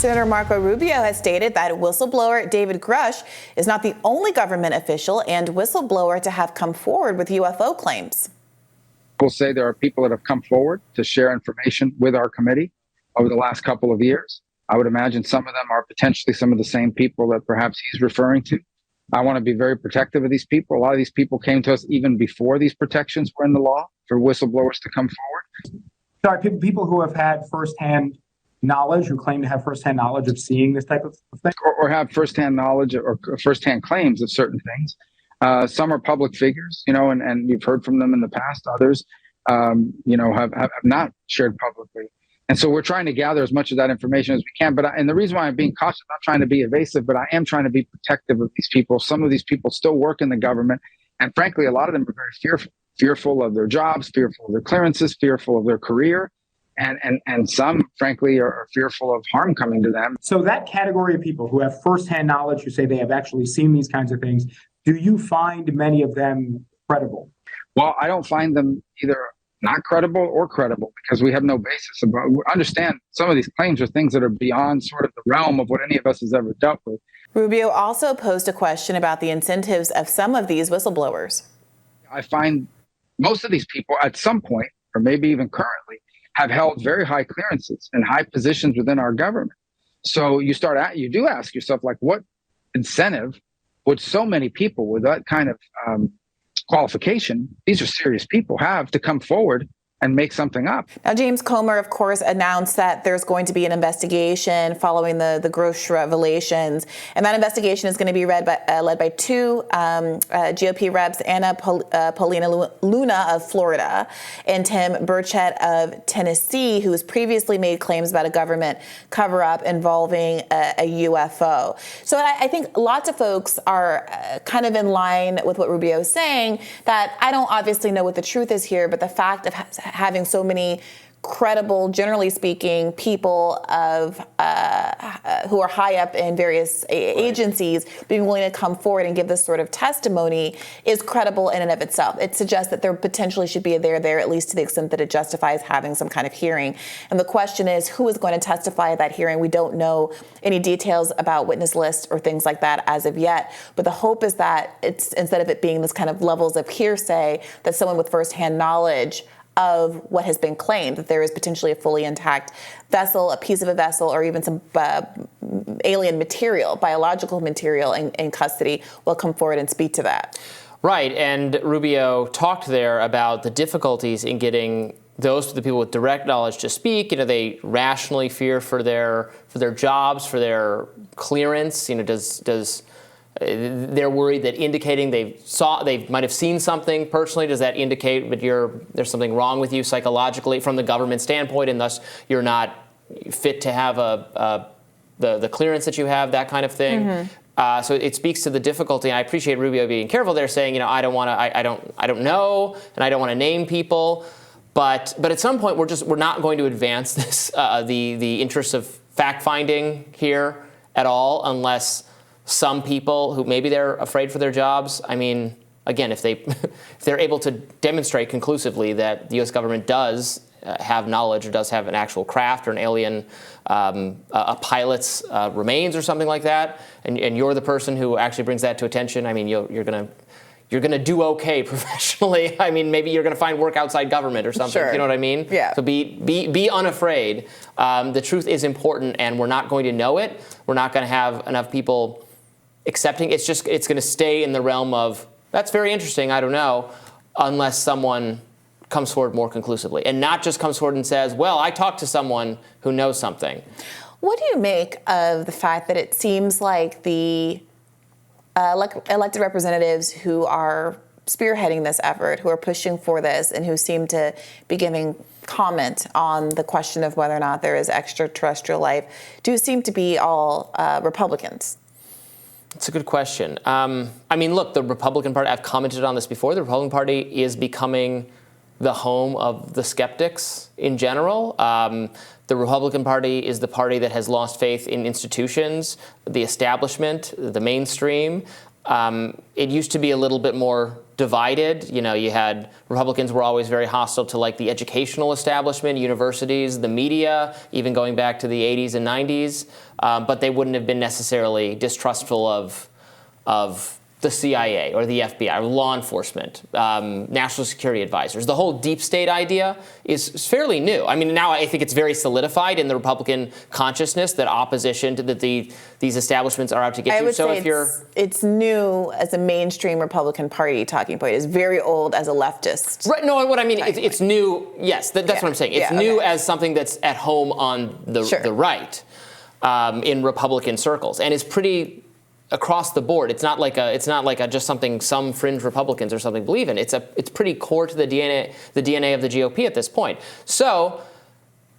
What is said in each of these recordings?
Senator Marco Rubio has stated that whistleblower David Grusch is not the only government official and whistleblower to have come forward with UFO claims. We'll say there are people that have come forward to share information with our committee over the last couple of years. I would imagine some of them are potentially some of the same people that perhaps he's referring to. I want to be very protective of these people. A lot of these people came to us even before these protections were in the law for whistleblowers to come forward. Sorry, people who have had firsthand knowledge, who claim to have firsthand knowledge of seeing this type of thing? Or have firsthand knowledge or firsthand claims of certain things. Some are public figures, and you've heard from them in the past. Others, have not shared publicly. And so we're trying to gather as much of that information as we can. And the reason why I'm being cautious, I'm not trying to be evasive, but I am trying to be protective of these people. Some of these people still work in the government. And frankly, a lot of them are very fearful of their jobs, fearful of their clearances, fearful of their career. And some, frankly, are fearful of harm coming to them. So that category of people who have firsthand knowledge, who say they have actually seen these kinds of things, do you find many of them credible? Well, I don't find them either not credible or credible because we have no basis. Understand some of these claims are things that are beyond sort of the realm of what any of us has ever dealt with. Rubio also posed a question about the incentives of some of these whistleblowers. I find most of these people at some point, or maybe even currently, have held very high clearances and high positions within our government. So you do ask yourself, like, what incentive would so many people with that kind of qualification, these are serious people, have to come forward and make something up? Now, James Comer, of course, announced that there's going to be an investigation following the Grusch revelations. And that investigation is going to be led by two GOP reps, Anna Paulina Luna of Florida and Tim Burchett of Tennessee, who has previously made claims about a government cover-up involving a UFO. So I think lots of folks are kind of in line with what Rubio is saying, that I don't obviously know what the truth is here, but the fact of having so many credible, generally speaking, people of who are high up in various agencies being willing to come forward and give this sort of testimony is credible in and of itself. It suggests that there potentially should be a there, at least to the extent that it justifies having some kind of hearing. And the question is, who is going to testify at that hearing? We don't know any details about witness lists or things like that as of yet. But the hope is that it's, instead of it being this kind of levels of hearsay, that someone with firsthand knowledge of what has been claimed, that there is potentially a fully intact vessel, a piece of a vessel, or even some alien material, biological material in custody, will come forward and speak to that. Right, and Rubio talked there about the difficulties in getting those the people with direct knowledge to speak. They rationally fear for their jobs, for their clearance. They're worried that indicating they might have seen something personally, does that indicate that there's something wrong with you psychologically from the government standpoint, and thus you're not fit to have the clearance that you have, that kind of thing. Mm-hmm. So it speaks to the difficulty, and I appreciate Rubio being careful there, saying, I don't know, and I don't want to name people, but at some point we're not going to advance this the interests of fact finding here at all unless some people who maybe they're afraid for their jobs. I mean, again, if they're able to demonstrate conclusively that the U.S. government does have knowledge or does have an actual craft or an alien, a pilot's remains or something like that, and you're the person who actually brings that to attention, I mean, you're gonna do okay professionally. I mean, maybe you're gonna find work outside government or something. Sure. You know what I mean? Yeah. So be unafraid. The truth is important, and we're not going to know it. We're not going to have enough people accepting. It's going to stay in the realm of, that's very interesting, I don't know, unless someone comes forward more conclusively, and not just comes forward and says, well, I talked to someone who knows something. What do you make of the fact that it seems like the elected representatives who are spearheading this effort, who are pushing for this, and who seem to be giving comment on the question of whether or not there is extraterrestrial life, do seem to be all Republicans? It's a good question. I mean, look, the Republican Party, I've commented on this before, the Republican Party is becoming the home of the skeptics in general. The Republican Party is the party that has lost faith in institutions, the establishment, the mainstream. It used to be a little bit more divided. You know, you had Republicans were always very hostile to like the educational establishment, universities, the media, even going back to the 80s and 90s. But they wouldn't have been necessarily distrustful of the CIA or the FBI or law enforcement, national security advisors. The whole deep state idea is fairly new. I mean, now I think it's very solidified in the Republican consciousness that opposition to these establishments are out to get you. I would So say if you're it's new as a mainstream Republican Party talking point. It's very old as a leftist. right, no, what I mean, it's new. Yes, that's what I'm saying. It's new okay. as something that's at home on the right in Republican circles, and it's pretty across the board. It's not like just something some fringe Republicans or something believe in. It's pretty core to the DNA of the GOP at this point. So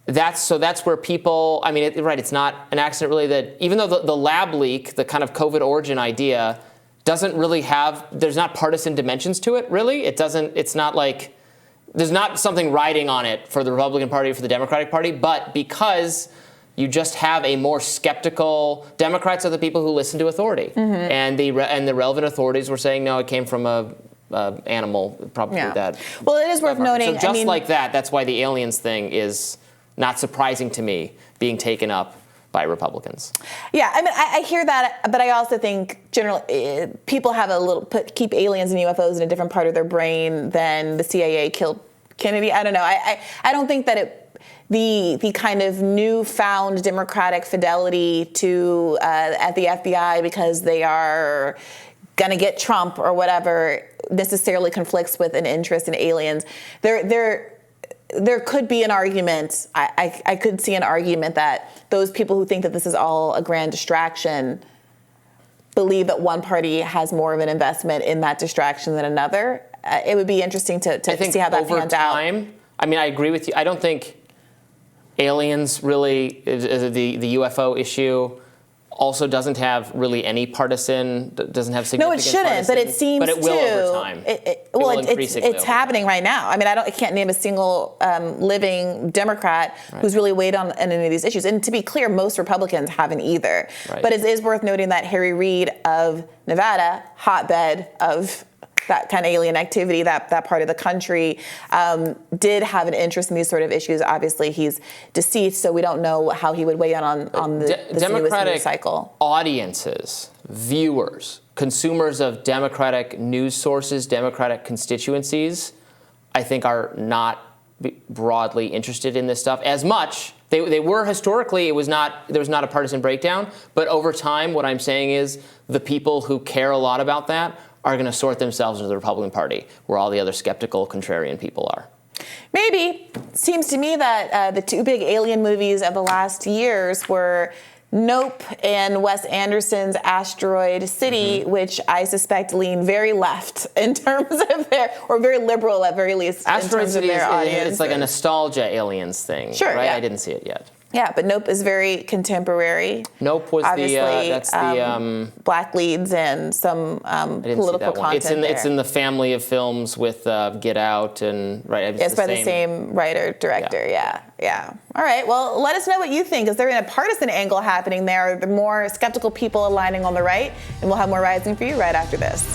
that's where people. I mean, it's not an accident really that even though the lab leak, the kind of COVID origin idea, doesn't really have. There's not partisan dimensions to it. Really, it doesn't. It's not like there's not something riding on it for the Republican Party or for the Democratic Party, but because you just have a more skeptical. Democrats are the people who listen to authority, and the relevant authorities were saying no, it came from a animal, probably that. Well, it is worth noting. So just like that, that's why the aliens thing is not surprising to me being taken up by Republicans. Yeah, I mean, I hear that, but I also think generally people have keep aliens and UFOs in a different part of their brain than the CIA killed Kennedy. I don't know. I don't think that the kind of newfound democratic fidelity to at the FBI because they are gonna get Trump or whatever necessarily conflicts with an interest in aliens. There could be an argument. I could see an argument that those people who think that this is all a grand distraction believe that one party has more of an investment in that distraction than another. It would be interesting to see how that pans out. I mean, I agree with you. I don't think aliens really, the UFO issue also doesn't have really any partisan, doesn't have significant. No, it shouldn't, but it seems but it will over time. It's happening right now. I mean, I can't name a single living Democrat who's really weighed on any of these issues. And to be clear, most Republicans haven't either. Right. But it is worth noting that Harry Reid of Nevada, hotbed of that kind of alien activity, that part of the country, did have an interest in these sort of issues. Obviously, he's deceased, so we don't know how he would weigh in on the Democratic news cycle. Audiences, viewers, consumers of Democratic news sources, Democratic constituencies, I think are not broadly interested in this stuff as much. They were historically. There was not a partisan breakdown, but over time, what I'm saying is the people who care a lot about that are going to sort themselves into the Republican Party, where all the other skeptical, contrarian people are. Maybe. Seems to me that the two big alien movies of the last years were Nope and Wes Anderson's Asteroid City, which I suspect lean very left in terms of or very liberal at very least Asteroid in terms City of their audience. It's like a nostalgia aliens thing, sure, right? Yeah. I didn't see it yet. Yeah, but Nope is very contemporary. Nope was black leads and some political content. It's in the family of films with Get Out and It's by the same writer director. Yeah. All right. Well, let us know what you think. Is there a partisan angle happening there? Are there more skeptical people aligning on the right? And we'll have more Rising for you right after this.